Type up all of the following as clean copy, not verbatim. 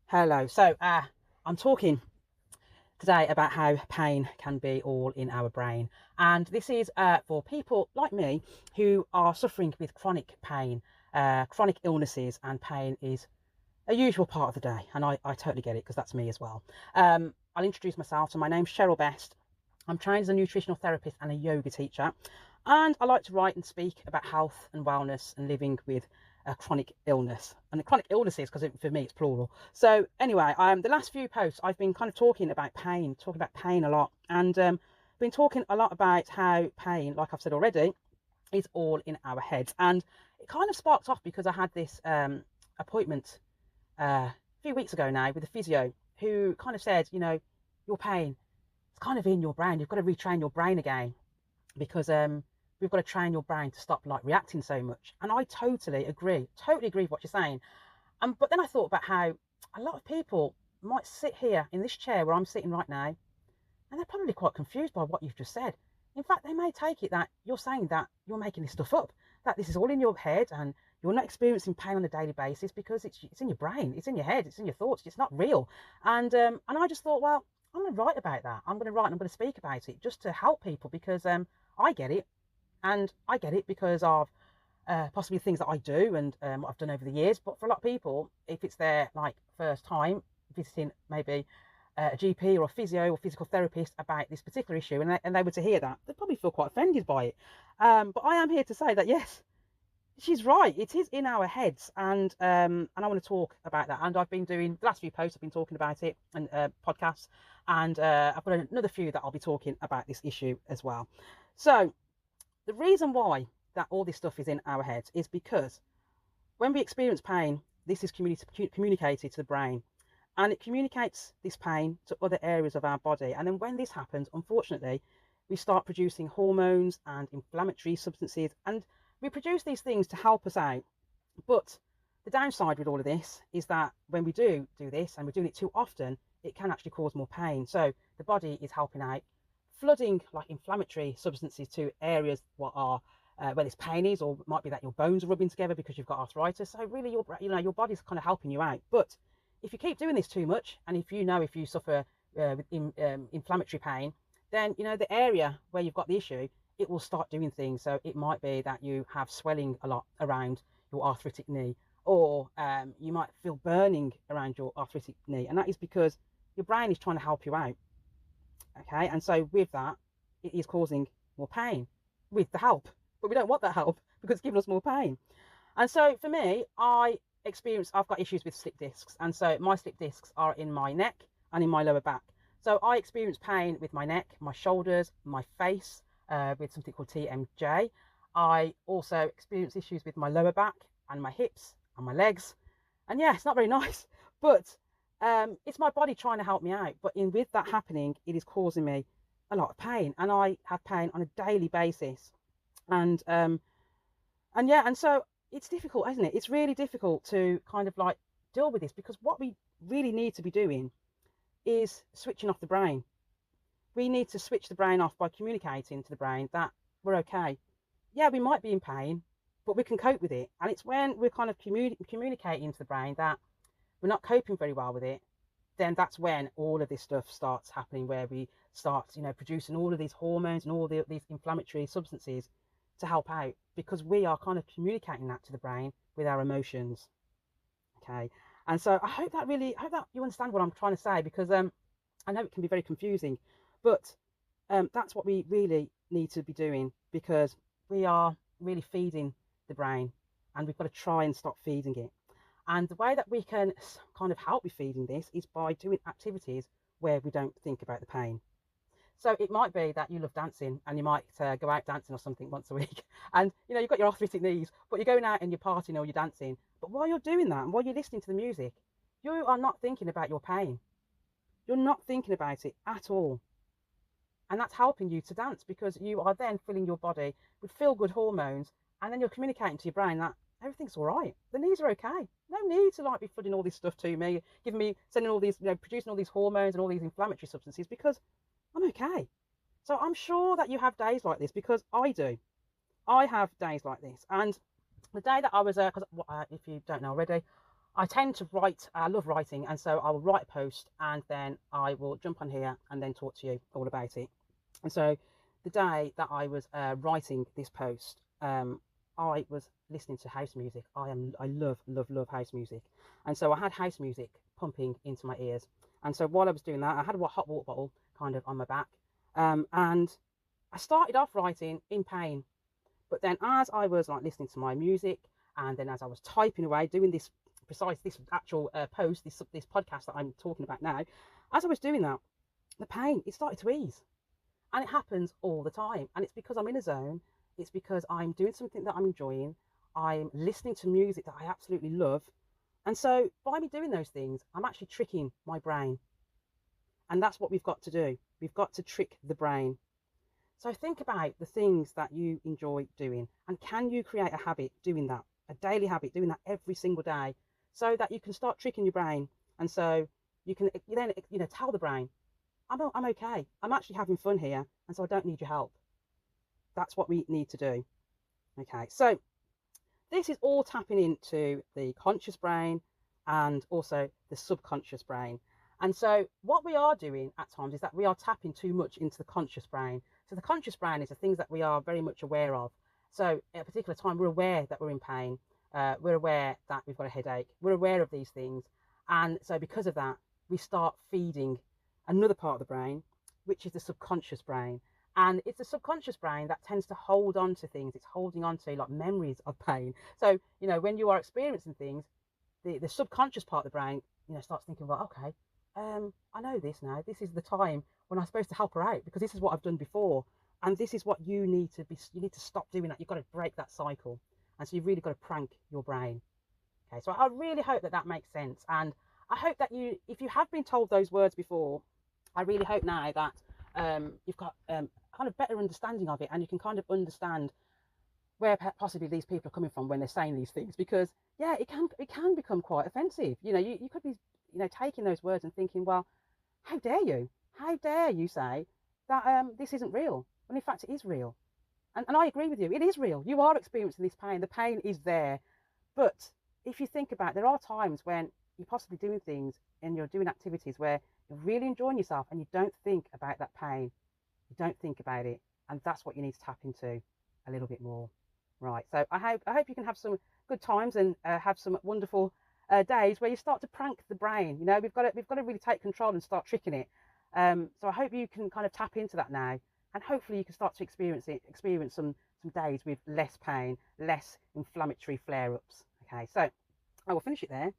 Hello. I'm talking today about how pain can be all in our brain. And this is for people like me who are suffering with chronic pain, chronic illnesses, and pain is a usual part of the day. And I totally get it because that's me as well. I'll introduce myself. So, my name's Cheryl Best. I'm trained as a nutritional therapist and a yoga teacher. And I like to write and speak about health and wellness and living with a chronic illness. And the chronic illnesses, because for me it's plural. So anyway, the last few posts I've been kind of talking about pain a lot, and been talking a lot about how pain, like I've said already, is all in our heads. And it kind of sparked off because I had this appointment a few weeks ago now with a physio who kind of said, your pain, it's kind of in your brain. You've got to retrain your brain again because we've got to train your brain to stop like reacting so much. And I totally agree with what you're saying. But then I thought about how a lot of people might sit here in this chair where I'm sitting right now, and they're probably quite confused by what you've just said. In fact, they may take it that you're saying that you're making this stuff up, that this is all in your head and you're not experiencing pain on a daily basis because it's in your brain, it's in your head, it's in your thoughts, it's not real. And I just thought, well, I'm going to write about that. I'm going to write and I'm going to speak about it just to help people because I get it, and I get it because of possibly things that I do and what I've done over the years. But for a lot of people, if it's their like first time visiting maybe a GP or a physio or physical therapist about this particular issue, and they were to hear that, they'd probably feel quite offended by it. But I am here to say that yes, she's right. It is in our heads, and I want to talk about that. And I've been doing the last few posts. I've been talking about it and podcasts, and I've got another few that I'll be talking about this issue as well. So the reason why that all this stuff is in our heads is because when we experience pain, this is communicated to the brain, and it communicates this pain to other areas of our body. And then when this happens, unfortunately, we start producing hormones and inflammatory substances, and we produce these things to help us out. But the downside with all of this is that when we do this and we're doing it too often, it can actually cause more pain. So the body is helping out, flooding like inflammatory substances to areas what are where this pain is, or it might be that your bones are rubbing together because you've got arthritis. So really, your body's kind of helping you out. But if you keep doing this too much, and if you suffer with inflammatory pain, then the area where you've got the issue, it will start doing things. So it might be that you have swelling a lot around your arthritic knee, or you might feel burning around your arthritic knee, and that is because your brain is trying to help you out. Okay, and so with that, it is causing more pain with the help, but we don't want that help because it's giving us more pain. And so for me, I've got issues with slip discs, and so my slip discs are in my neck and in my lower back. So I experience pain with my neck, my shoulders, my face, with something called TMJ. I also experience issues with my lower back and my hips and my legs. And yeah, it's not very nice, but it's my body trying to help me out. But with that happening, it is causing me a lot of pain, and I have pain on a daily basis. And so it's difficult, isn't it? It's really difficult to kind of like deal with this, because what we really need to be doing is switching off the brain. We need to switch the brain off by communicating to the brain that we're okay. Yeah, we might be in pain, but we can cope with it. And it's when we're kind of communicating to the brain that we're not coping very well with it, then that's when all of this stuff starts happening, where we start, producing all of these hormones and all these inflammatory substances to help out, because we are kind of communicating that to the brain with our emotions. Okay, and so I hope that you understand what I'm trying to say, because I know it can be very confusing, but that's what we really need to be doing, because we are really feeding the brain, and we've got to try and stop feeding it. And the way that we can kind of help with feeding this is by doing activities where we don't think about the pain. So it might be that you love dancing, and you might go out dancing or something once a week, and you've got your arthritic knees, but you're going out and you're partying or you're dancing. But while you're doing that and while you're listening to the music, you are not thinking about your pain. You're not thinking about it at all. And that's helping you to dance, because you are then filling your body with feel-good hormones, and then you're communicating to your brain that everything's all right. The knees are okay. No need to like be flooding all this stuff to me, sending all these, producing all these hormones and all these inflammatory substances, because I'm okay. So I'm sure that you have days like this, because I do. I have days like this. And the day that I was, if you don't know already, I tend to write, I love writing, and so I will write a post and then I will jump on here and then talk to you all about it. And so the day that I was writing this post, I was listening to house music. I love house music. And so I had house music pumping into my ears. And so while I was doing that, I had a hot water bottle kind of on my back. And I started off writing in pain. But then as I was like listening to my music, and then as I was typing away, doing this actual post, this podcast that I'm talking about now, as I was doing that, the pain, it started to ease. And it happens all the time. And it's because I'm in a zone. It's because I'm doing something that I'm enjoying. I'm listening to music that I absolutely love. And so by me doing those things, I'm actually tricking my brain. And that's what we've got to do. We've got to trick the brain. So think about the things that you enjoy doing, and can you create a habit doing that, a daily habit, doing that every single day, so that you can start tricking your brain, and so you can then tell the brain, I'm okay, I'm actually having fun here, and so I don't need your help. That's what we need to do. Okay, so this is all tapping into the conscious brain and also the subconscious brain. And so what we are doing at times is that we are tapping too much into the conscious brain. So the conscious brain is the things that we are very much aware of. So at a particular time, we're aware that we're in pain. We're aware that we've got a headache. We're aware of these things. And so because of that, we start feeding another part of the brain, which is the subconscious brain. And it's the subconscious brain that tends to hold on to things. It's holding on to like memories of pain. So, when you are experiencing things, the subconscious part of the brain, starts thinking, well, okay, I know this now. This is the time when I'm supposed to help her out because this is what I've done before. And this is what you need to stop doing that. You've got to break that cycle. And so you've really got to prank your brain. Okay, so I really hope that that makes sense. And I hope that if you have been told those words before, I really hope now that you've got kind of better understanding of it, and you can kind of understand where possibly these people are coming from when they're saying these things, because yeah, it can become quite offensive. You could be taking those words and thinking, well, how dare you say that this isn't real, when in fact it is real. And I agree with you, it is real. You are experiencing this pain. The pain is there. But if you think about it, there are times when you're possibly doing things and you're doing activities where you're really enjoying yourself and you don't think about that pain. You don't think about it. And that's what you need to tap into a little bit more. Right. So I hope you can have some good times and have some wonderful days where you start to prank the brain. We've got to really take control and start tricking it. So I hope you can kind of tap into that now, and hopefully you can start to experience some days with less pain, less inflammatory flare-ups. Okay, so I will finish it there.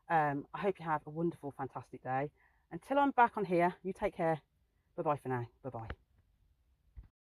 I hope you have a wonderful, fantastic day. Until I'm back on here, you take care. Bye bye for now. Bye bye.